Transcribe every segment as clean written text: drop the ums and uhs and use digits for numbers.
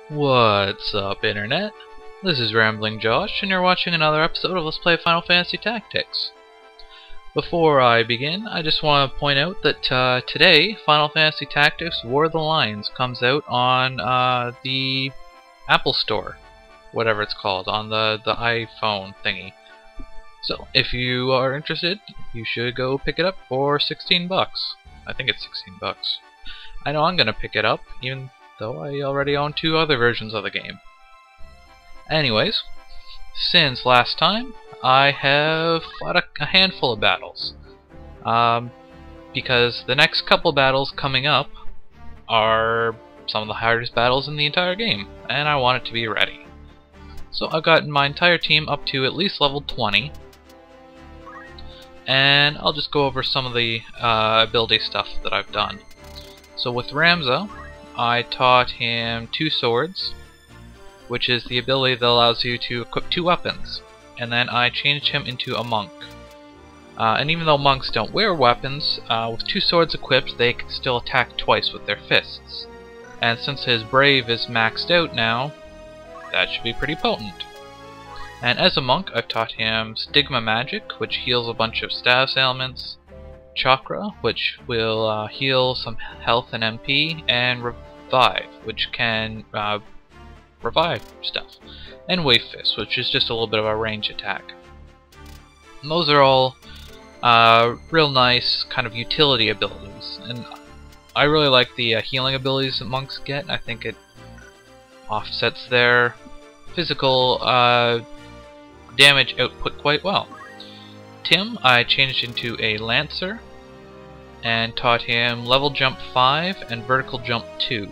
What's up, Internet? This is Rambling Josh, and you're watching another episode of Let's Play Final Fantasy Tactics. Before I begin, I just want to point out that today, Final Fantasy Tactics War of the Lions comes out on the Apple Store, whatever it's called, on the iPhone thingy. So, if you are interested, you should go pick it up for 16 bucks. I think it's 16 bucks. I know I'm gonna pick it up, even though I already own 2 other versions of the game. Anyways, since last time, I have fought a handful of battles. Because the next couple battles coming up are some of the hardest battles in the entire game, and I want it to be ready. So I've gotten my entire team up to at least level 20, and I'll just go over some of the ability stuff that I've done. So with Ramza, I taught him 2 swords, which is the ability that allows you to equip 2 weapons, and then I changed him into a monk. And even though monks don't wear weapons, with 2 swords equipped they can still attack twice with their fists. And since his brave is maxed out now, that should be pretty potent. And as a monk, I've taught him Stigma Magic, which heals a bunch of status ailments, Chakra, which will heal some health and MP, and Revive, which can revive stuff, and Wave Fist, which is just a little bit of a range attack. And those are all real nice kind of utility abilities, and I really like the healing abilities that monks get. I think it offsets their physical damage output quite well. Tim, I changed into a Lancer and taught him level jump 5 and vertical jump 2.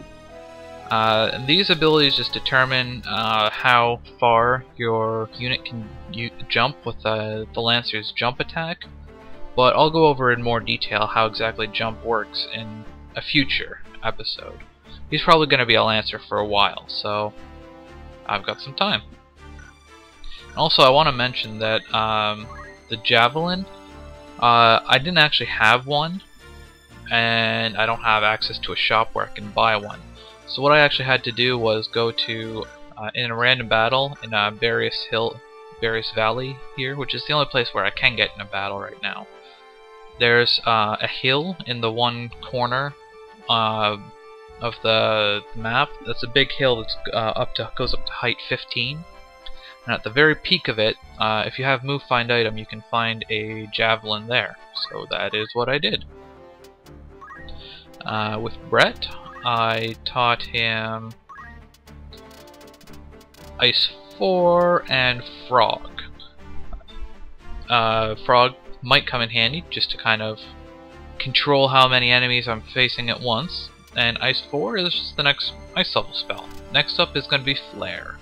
And these abilities just determine how far your unit can jump with the Lancer's jump attack, but I'll go over in more detail how exactly jump works in a future episode. He's probably going to be a Lancer for a while, so I've got some time. Also, I want to mention that the Javelin, I didn't actually have one, and I don't have access to a shop where I can buy one. So what I actually had to do was go to, in a random battle in Barrios Valley here, which is the only place where I can get in a battle right now. There's a hill in the one corner of the map. That's a big hill that's goes up to height 15. And at the very peak of it, if you have move find item, you can find a javelin there. So that is what I did. With Brett, I taught him Ice 4 and Frog. Frog might come in handy just to kind of control how many enemies I'm facing at once. And Ice 4 is the next ice level spell. Next up is going to be Flare.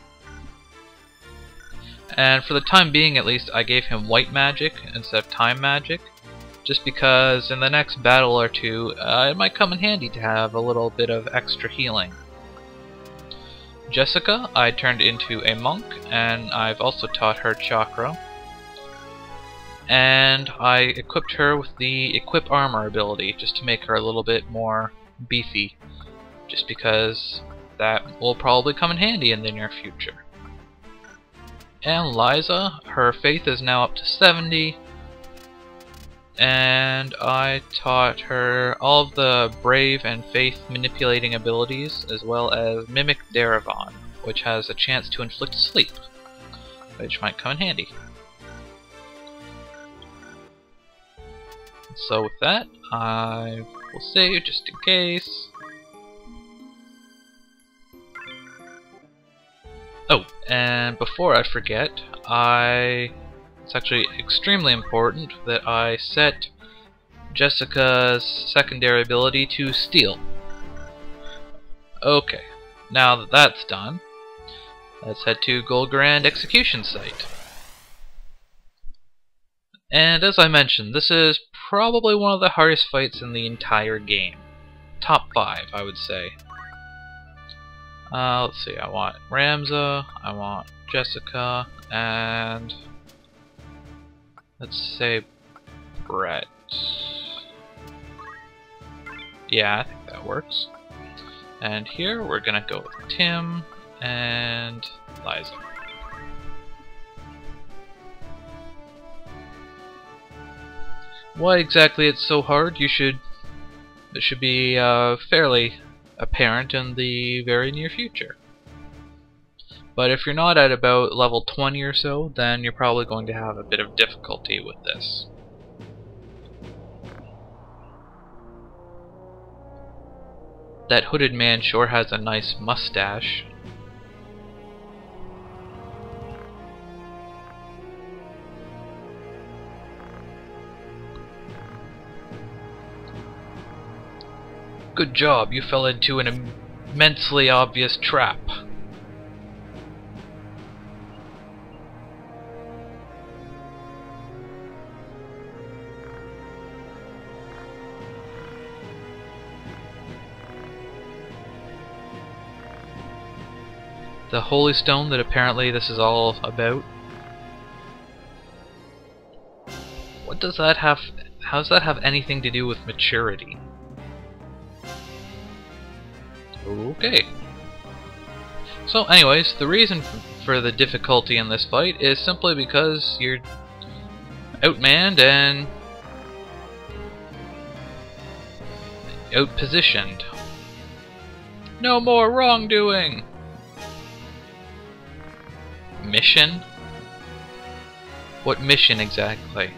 And for the time being, at least, I gave him White Magic instead of Time Magic, just because in the next battle or two, it might come in handy to have a little bit of extra healing. Jessica, I turned into a monk, and I've also taught her Chakra. And I equipped her with the Equip Armor ability, just to make her a little bit more beefy, just because that will probably come in handy in the near future. And Liza, her faith is now up to 70, and I taught her all of the brave and faith manipulating abilities, as well as Mimic Darivon, which has a chance to inflict sleep, which might come in handy. So with that, I will save just in case. Oh, and before I forget, it's actually extremely important that I set Jessica's secondary ability to Steal. Okay, now that that's done, let's head to Golgorand Execution Site. And as I mentioned, this is probably one of the hardest fights in the entire game. Top 5, I would say. Let's see, I want Ramza, I want Jessica, and let's say Brett. Yeah, I think that works. And here we're gonna go with Tim and Liza. Why exactly it's so hard? It should be fairly apparent in the very near future. But if you're not at about level 20 or so, then you're probably going to have a bit of difficulty with this. That hooded man sure has a nice mustache. Good job, you fell into an immensely obvious trap. The holy stone that apparently this is all about. What does that have? How does that have anything to do with maturity? Okay. So anyways, the reason for the difficulty in this fight is simply because you're outmanned and outpositioned. No more wrongdoing! Mission? What mission exactly?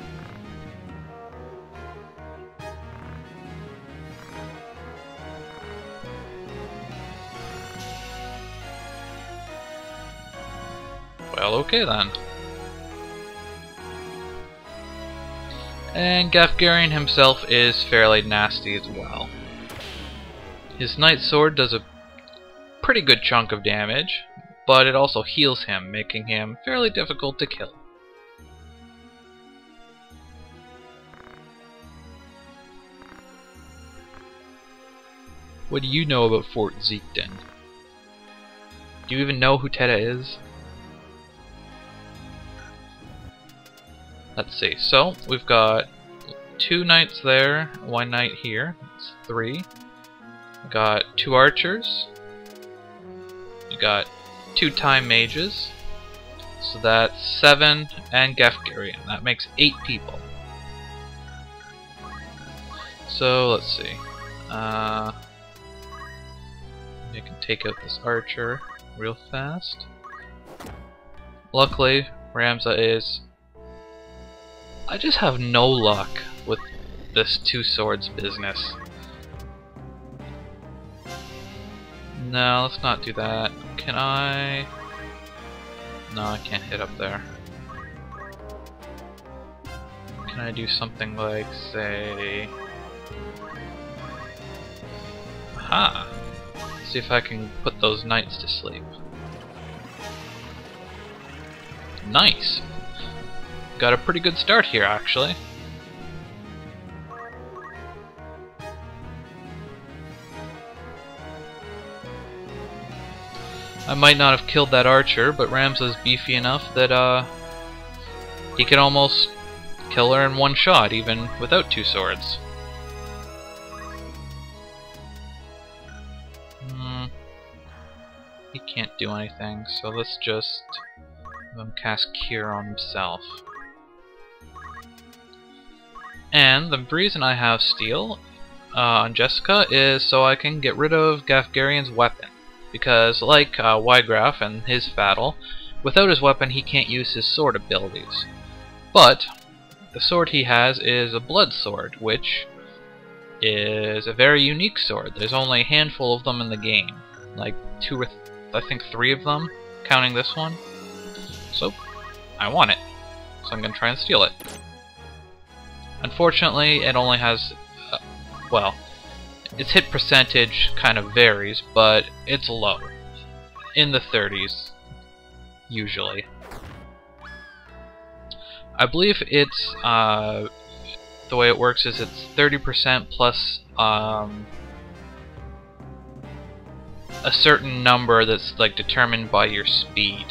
Well, okay then. And Golgorand himself is fairly nasty as well. His Knight Sword does a pretty good chunk of damage, but it also heals him, making him fairly difficult to kill. What do you know about Fort Zeekton? Do you even know who Teta is? Let's see, so we've got 2 knights there, 1 knight here, that's 3. We got 2 archers. We got 2 time mages. So that's 7, and Golgorand. That makes 8 people. So let's see. I can take out this archer real fast. Luckily, Ramza is... I just have no luck with this 2 swords business. No, let's not do that. Can I... No, I can't hit up there. Can I do something like, say... Aha! See if I can put those knights to sleep. Nice! Got a pretty good start here, actually. I might not have killed that archer, but Ramza's beefy enough that he can almost kill her in one shot, even without 2 swords. He can't do anything, so let's just have him cast Cure on himself. And the reason I have Steel on Jessica is so I can get rid of Golgorand's weapon. Because like Wygraf and his Fatal, without his weapon he can't use his sword abilities. But the sword he has is a blood sword, which is a very unique sword. There's only a handful of them in the game. Like 2 or I think 3 of them, counting this one. So I want it. So I'm gonna try and steal it. Unfortunately, it only has, well, its hit percentage kind of varies, but it's low. In the 30s, usually. I believe it's, the way it works is it's 30% plus, a certain number that's, like, determined by your speed.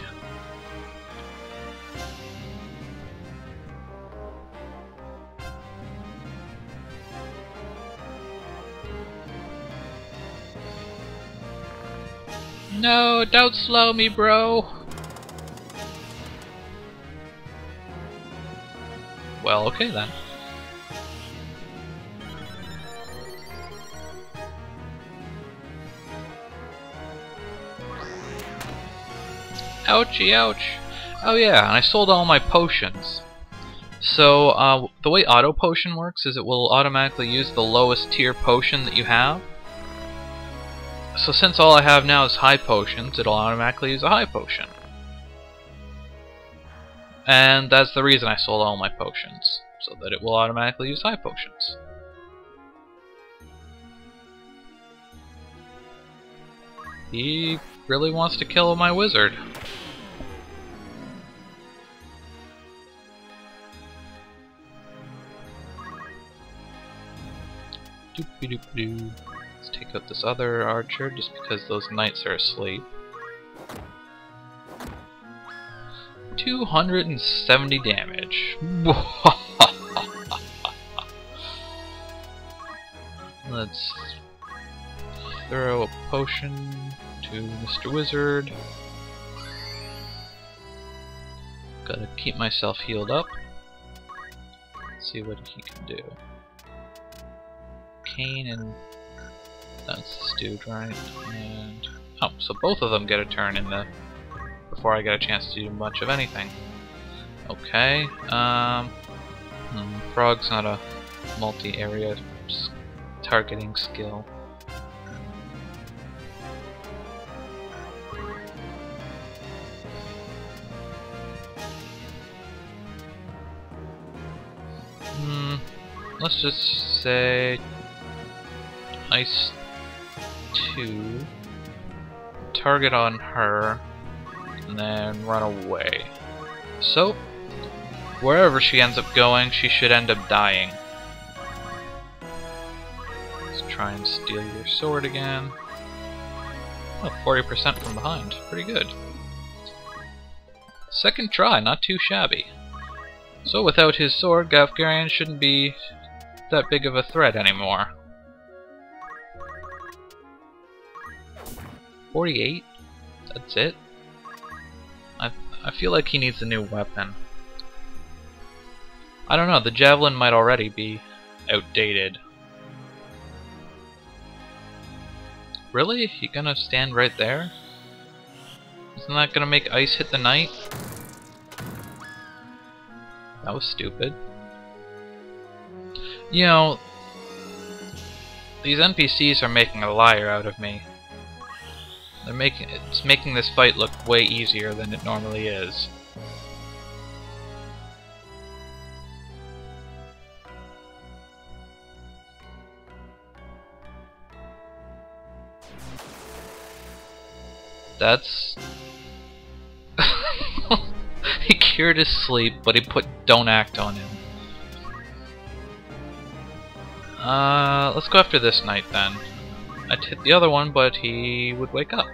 No, don't slow me, bro! Well, okay then. Ouchie, ouch! Oh yeah, and I sold all my potions. So, the way auto potion works is it will automatically use the lowest tier potion that you have. So since all I have now is high potions, it'll automatically use a high potion. And that's the reason I sold all my potions, so that it will automatically use high potions. He really wants to kill my wizard. Doop-a-doop-a-doo. Let's take out this other archer just because those knights are asleep. 270 damage. Let's throw a potion to Mr. Wizard. Gotta keep myself healed up. Let's see what he can do. Cane and that's the stewed, right? And oh, so both of them get a turn in the before I get a chance to do much of anything. Okay. Frog's not a multi-area targeting skill. Let's just say Ice 2, target on her, and then run away. So, wherever she ends up going, she should end up dying. Let's try and steal your sword again. Oh, 40% from behind. Pretty good. Second try, not too shabby. So without his sword, Golgorand shouldn't be that big of a threat anymore. 48? That's it? I feel like he needs a new weapon. I don't know, the javelin might already be outdated. Really? You gonna stand right there? Isn't that gonna make ice hit the knight? That was stupid. You know, these NPCs are making a liar out of me. It's making this fight look way easier than it normally is. That's... He cured his sleep, but he put don't act on him. Let's go after this knight then. I'd hit the other one, but he would wake up.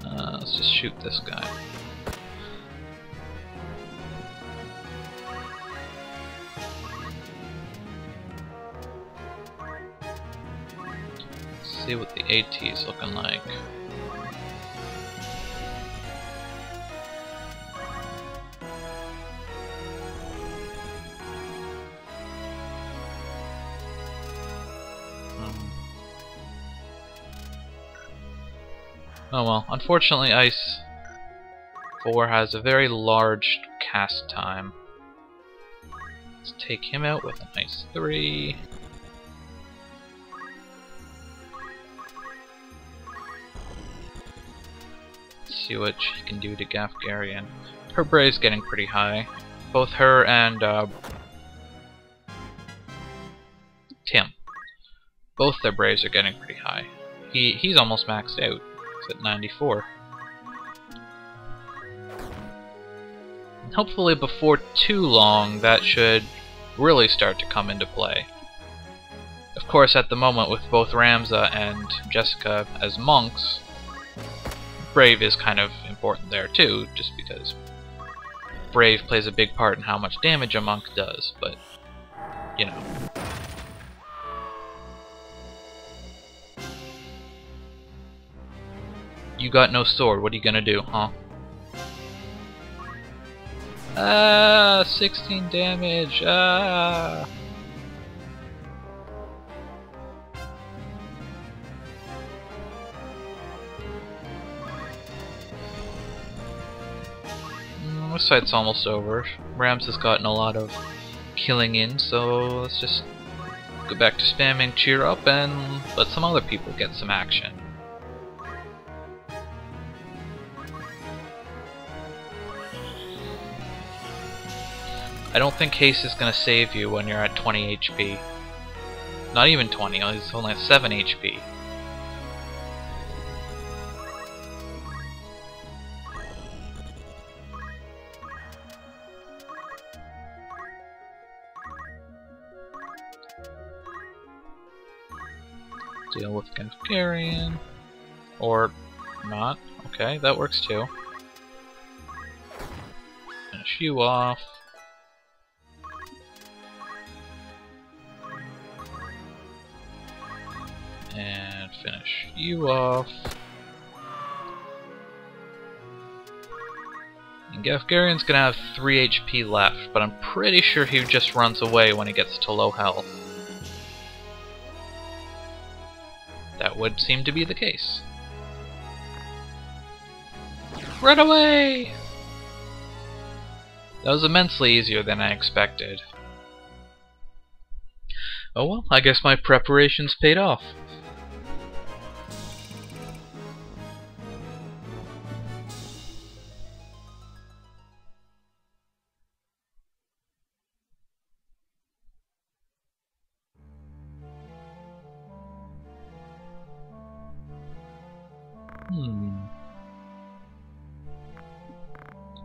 Let's just shoot this guy. Let's see what the AT is looking like. Oh well, unfortunately Ice 4 has a very large cast time. Let's take him out with an Ice 3. Let's see what she can do to Golgorand. Her brave's getting pretty high. Both her and Tim. Both their braves are getting pretty high. He's almost maxed out. At 94. And hopefully before too long that should really start to come into play. Of course, at the moment with both Ramza and Jessica as monks, Brave is kind of important there too, just because Brave plays a big part in how much damage a monk does, but, you know. You got no sword, what are you gonna do, huh? 16 damage, This fight's almost over. Ramza's gotten a lot of killing in, so let's just go back to spamming cheer up and let some other people get some action. I don't think haste is going to save you when you're at 20 HP. Not even 20, it's only at 7 HP. Deal with Golgorand. Or not. Okay, that works too. Finish you off. And finish you off. And Golgorand's gonna have 3 HP left, but I'm pretty sure he just runs away when he gets to low health. That would seem to be the case. Run away! That was immensely easier than I expected. Oh well, I guess my preparations paid off.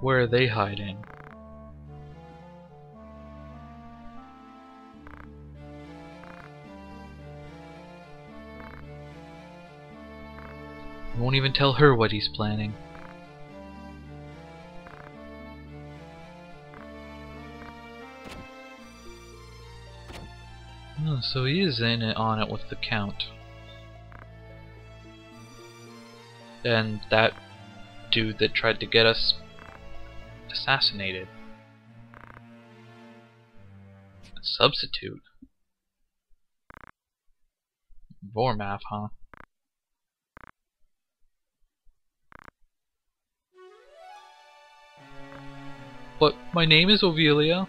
Where are they hiding? I won't even tell her what he's planning. Oh, so he is on it with the Count. And that dude that tried to get us assassinated. A substitute? Vormath, huh? But my name is Ovelia.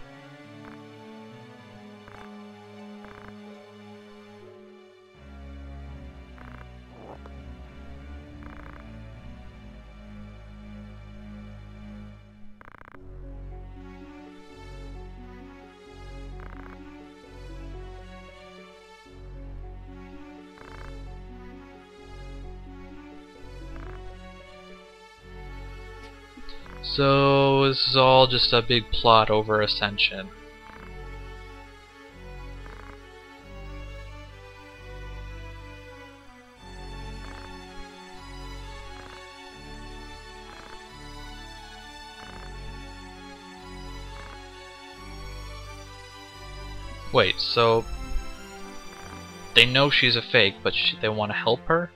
So this is all just a big plot over Ascension. Wait, so they know she's a fake, but they want to help her?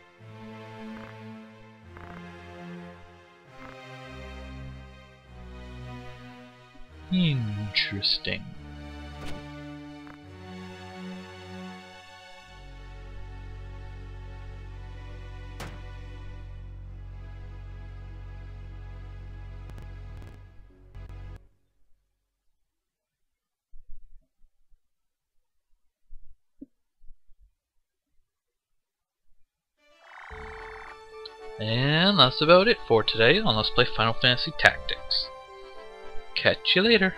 Interesting. And that's about it for today on Let's Play Final Fantasy Tactics. Catch you later.